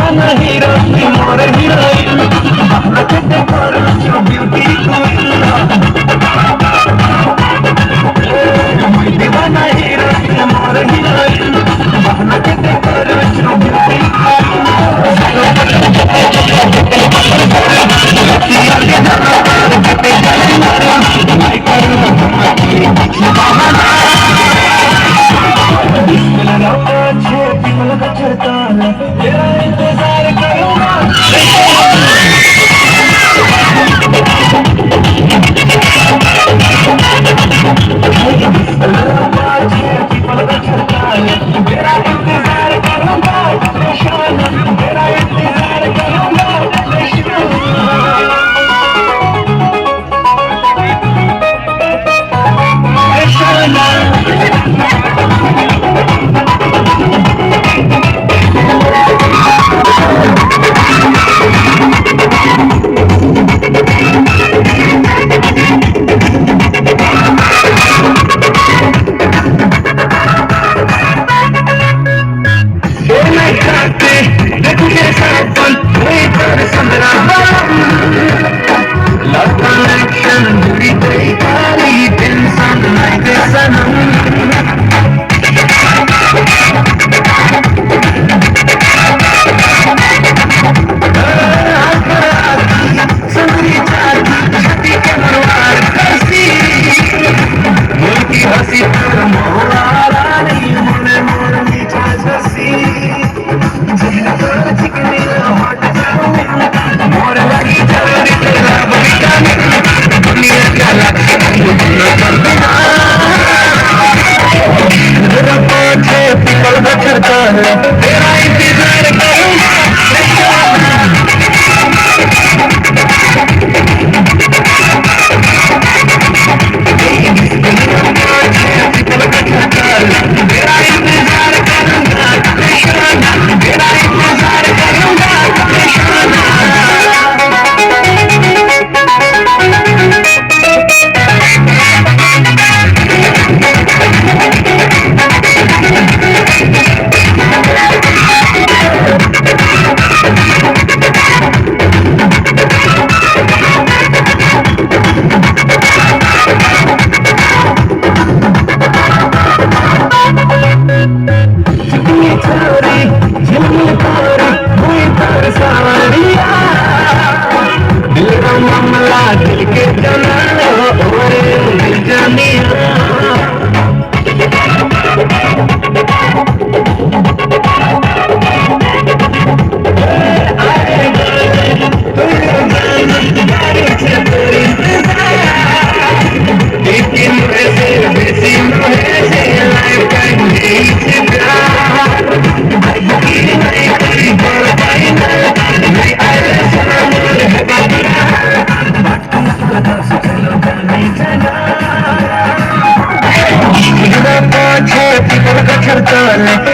दीवाना हीरो मोर हीरोइन केते करू ब्यूटी क्वीन मैं दीवाना हीरो मोर हीरोइन केते करू ब्यूटी तेरा इंतजार करूंगा तेरा इंतजार करूंगा तेरा इंतजार करूंगा Love connection, beauty, body, been something like this, I know. हंसी पर मोहरा नहीं होने मोर मीठा हंसी जिन्हें कर चिकनी हट जाऊं मोर लगी जल्दी तेरा बड़ा दुनिया क्या लगता मुझे करना तेरा पाछे पिपल बचता है तेरा इंतजार करूंगा दिल के जाना और जानिया people got your